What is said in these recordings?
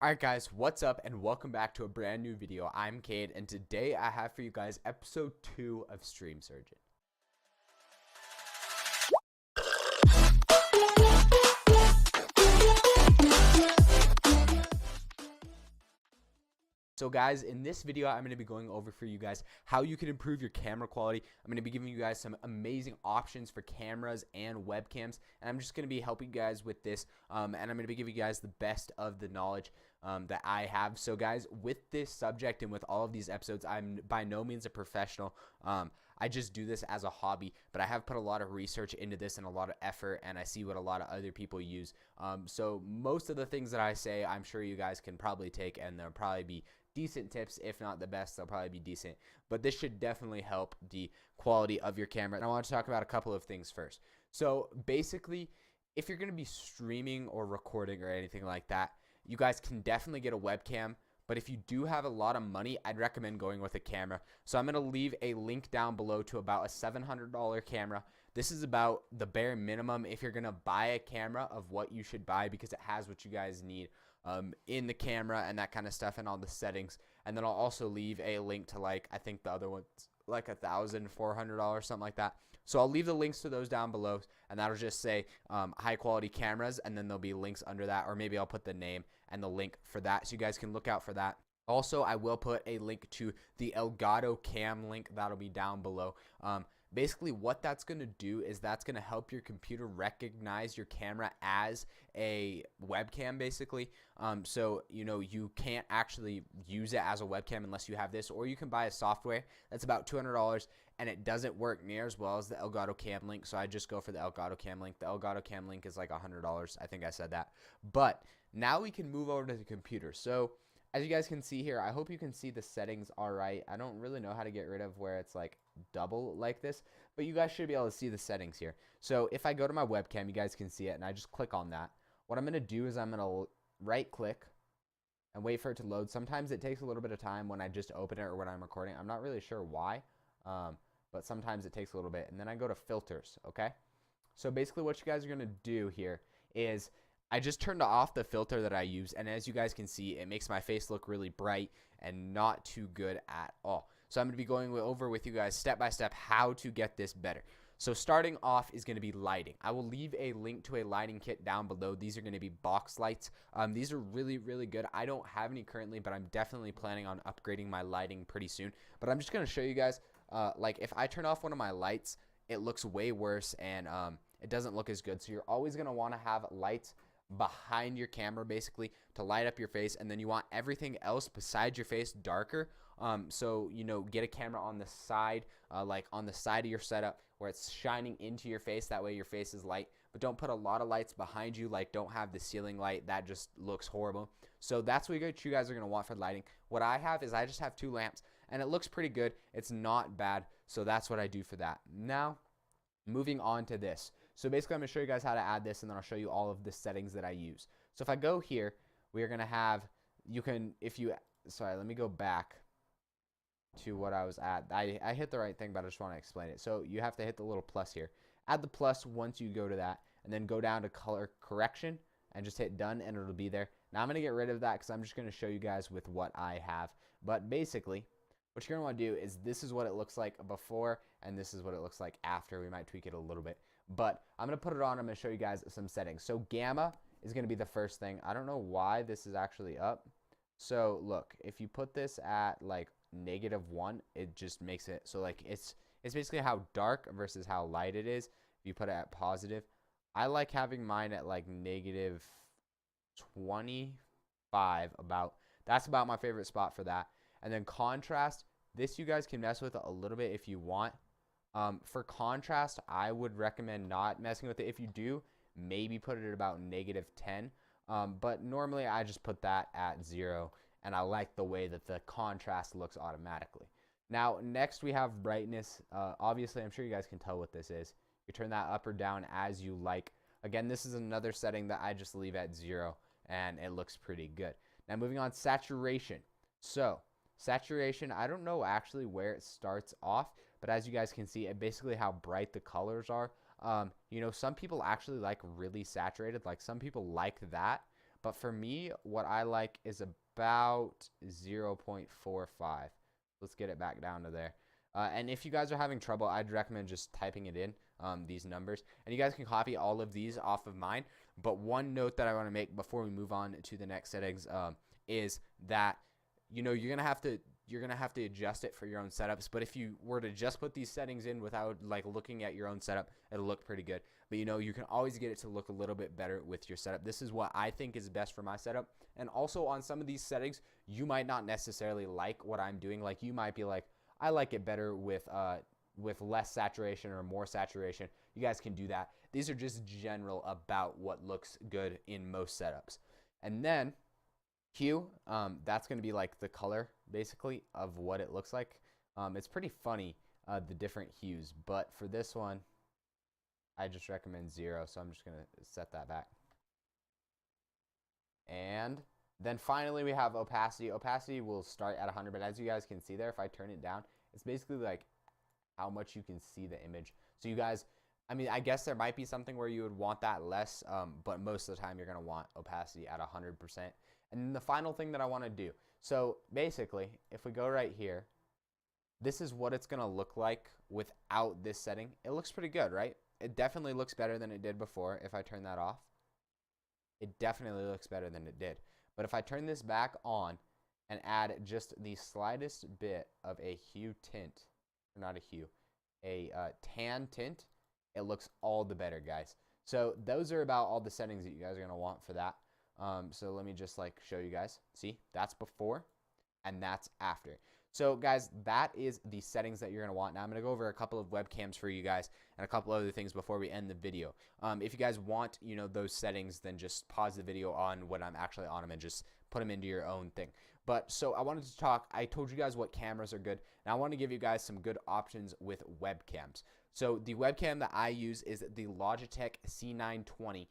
Alright guys, what's up and welcome back to a brand new video. I'm Cade and today I have for you guys episode 2 of Stream Surgeon. So guys, in this video, I'm going to be going over for you guys how you can improve your camera quality. I'm going to be giving you guys some amazing options for cameras and webcams, and I'm just going to be helping you guys with this, and I'm going to be giving you guys the best of the knowledge that I have. So guys, with this subject and with all of these episodes, I'm by no means a professional. I just do this as a hobby, but I have put a lot of research into this and a lot of effort, and I see what a lot of other people use. So most of the things that I say, I'm sure you guys can probably take, and they'll probably be decent tips. If not the best, they'll probably be decent, but this should definitely help the quality of your camera. And I want to talk about a couple of things first. So basically, if you're going to be streaming or recording or anything like that, you guys can definitely get a webcam. But if you do have a lot of money, I'd recommend going with a camera. So I'm going to leave a link down below to about a $700 camera. This is about the bare minimum if you're going to buy a camera of what you should buy, because it has what you guys need in the camera and that kind of stuff and all the settings. And then I'll also leave a link to, like, I think the other one's like $1,400, something like that. So I'll leave the links to those down below, and that'll just say high quality cameras, and then there'll be links under that, or maybe I'll put the name and the link for that, so you guys can look out for that. Also, I will put a link to the Elgato Cam link. That'll be down below. Basically, what that's going to do is that's going to help your computer recognize your camera as a webcam, basically. So, you know, you can't actually use it as a webcam unless you have this, or you can buy a software that's about $200, and it doesn't work near as well as the Elgato Cam link. So I just go for the Elgato Cam link. The Elgato Cam link is like $100. I think I said that. But now we can move over to the computer. So as you guys can see here, I hope you can see the settings all right. I don't really know how to get rid of where it's like double like this, but you guys should be able to see the settings here. So if I go to my webcam, you guys can see it, and I just click on that. What I'm going to do is I'm going to right click and wait for it to load. Sometimes it takes a little bit of time when I just open it or when I'm recording. I'm not really sure why, but sometimes it takes a little bit. And then I go to filters, okay? So basically what you guys are going to do here is I just turned off the filter that I use, and as you guys can see, it makes my face look really bright and not too good at all. So I'm going to be going over with you guys step by step how to get this better. So starting off is going to be lighting. I will leave a link to a lighting kit down below. These are going to be box lights. These are really, really good. I don't have any currently, but I'm definitely planning on upgrading my lighting pretty soon. But I'm just going to show you guys, like if I turn off one of my lights, it looks way worse, and it doesn't look as good. So you're always going to want to have lights behind your camera basically to light up your face, and then you want everything else besides your face darker. So, you know, get a camera on the side, like on the side of your setup where it's shining into your face. That way your face is light, but don't put a lot of lights behind you. Like, don't have the ceiling light. That just looks horrible. So that's what you guys are going to want for lighting. What I have is I just have 2 lamps, and it looks pretty good. It's not bad. So that's what I do for that. Now, moving on to this. So basically, I'm going to show you guys how to add this, and then I'll show you all of the settings that I use. So if I go here, we are going to have, you can, if you, sorry, let me go back to what I was at. I hit the right thing, but I just want to explain it. So you have to hit the little plus here. Add the plus once you go to that, and then go down to color correction and just hit done, and it'll be there. Now I'm going to get rid of that because I'm just going to show you guys with what I have. But basically, what you're going to want to do is this is what it looks like before, and this is what it looks like after. We might tweak it a little bit, but I'm going to put it on. I'm going to show you guys some settings. So gamma is going to be the first thing. I don't know why this is actually up. So look, if you put this at like -1, it just makes it so like it's basically how dark versus how light it is. If you put it at positive, I like having mine at like -25 about. That's about my favorite spot for that. And then contrast, this you guys can mess with a little bit if you want. For contrast, I would recommend not messing with it. If you do, maybe put it at about -10. But normally I just put that at 0, and I like the way that the contrast looks automatically. Now, next we have brightness. Obviously, I'm sure you guys can tell what this is. You turn that up or down as you like. Again, this is another setting that I just leave at 0, and it looks pretty good. Now, moving on, saturation. So, saturation, I don't know actually where it starts off, but as you guys can see, it basically how bright the colors are. You know, some people actually like really saturated, like some people like that, But for me, what I like is about 0.45. Let's get it back down to there. And if you guys are having trouble, I'd recommend just typing it in, these numbers. And you guys can copy all of these off of mine. But one note that I want to make before we move on to the next settings is that, you know, you're gonna have to adjust it for your own setups. But if you were to just put these settings in without like looking at your own setup, it'll look pretty good. But you know, you can always get it to look a little bit better with your setup. This is what I think is best for my setup. And also on some of these settings, you might not necessarily like what I'm doing. Like you might be like, I like it better with less saturation or more saturation. You guys can do that. These are just general about what looks good in most setups. And then hue, that's going to be like the color basically of what it looks like. It's pretty funny, the different hues, but for this one I just recommend 0, so I'm just going to set that back. And then finally we have opacity. Opacity will start at 100, but as you guys can see there, if I turn it down, it's basically like how much you can see the image. So you guys, I mean, I guess there might be something where you would want that less, but most of the time you're going to want opacity at 100%. And then the final thing that I want to do, so basically if we go right here, this is what it's going to look like without this setting. It looks pretty good, right? It definitely looks better than it did before. If I turn that off, it definitely looks better than it did. But if I turn this back on and add just the slightest bit of a hue tint, or not a hue, a tan tint, it looks all the better, guys. So those are about all the settings that you guys are going to want for that. So let me just like show you guys. See, that's before and that's after. So guys, that is the settings that you're going to want. Now I'm going to go over a couple of webcams for you guys and a couple other things before we end the video. If you guys want, you know, those settings, then just pause the video on when I'm actually on them and just put them into your own thing. But so I wanted to talk, I told you guys what cameras are good. Now I want to give you guys some good options with webcams. So the webcam that I use is the Logitech C920.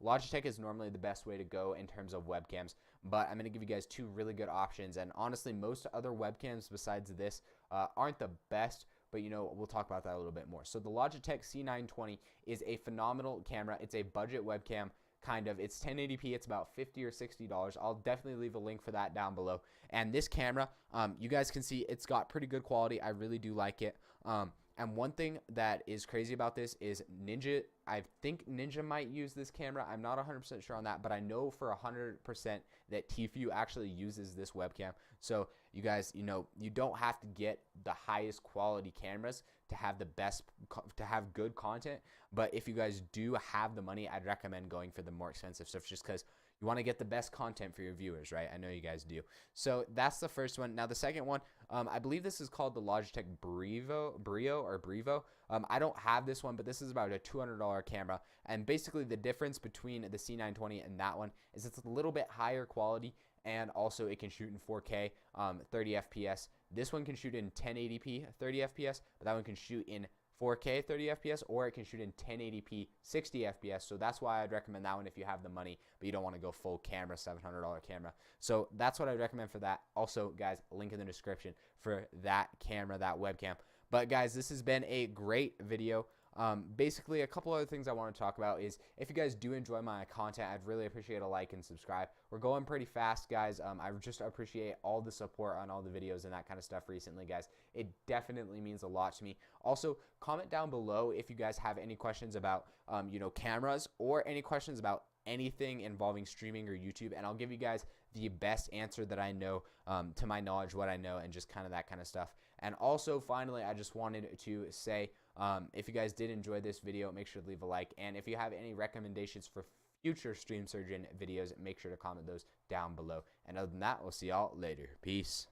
Logitech is normally the best way to go in terms of webcams, but I'm going to give you guys two really good options. And honestly, most other webcams besides this aren't the best, but you know, we'll talk about that a little bit more. So the Logitech C920 is a phenomenal camera. It's a budget webcam, kind of. It's 1080p. It's about $50 or $60. I'll definitely leave a link for that down below. And this camera, you guys can see it's got pretty good quality. I really do like it. And one thing that is crazy about this is Ninja, I think Ninja might use this camera. I'm not 100% sure on that, but I know for 100% that Tfue actually uses this webcam. So you guys, you know, you don't have to get the highest quality cameras to have the best, to have good content. But if you guys do have the money, I'd recommend going for the more expensive stuff just because you want to get the best content for your viewers, right? I know you guys do. So that's the first one. Now the second one, I believe this is called the Logitech Brevo. I don't have this one, but this is about a $200 camera. And basically the difference between the C920 and that one is it's a little bit higher quality, and also it can shoot in 4K, 30 FPS. This one can shoot in 1080p, 30 FPS, but that one can shoot in 4K 30 FPS, or it can shoot in 1080p 60 FPS. So that's why I'd recommend that one if you have the money, but you don't want to go full camera, $700 camera. So that's what I'd recommend for that. Also, guys, link in the description for that camera, that webcam. But guys, this has been a great video. Basically, a couple other things I want to talk about is if you guys do enjoy my content, I'd really appreciate a like and subscribe. We're going pretty fast, guys. I just appreciate all the support on all the videos and that kind of stuff recently, guys. It definitely means a lot to me. Also, comment down below if you guys have any questions about, you know, cameras, or any questions about anything involving streaming or YouTube, and I'll give you guys the best answer that I know, to my knowledge, what I know, and just kind of that kind of stuff. And also, finally, I just wanted to say, if you guys did enjoy this video, make sure to leave a like. And if you have any recommendations for future Stream Surgeon videos, make sure to comment those down below. And other than that, we'll see y'all later. Peace.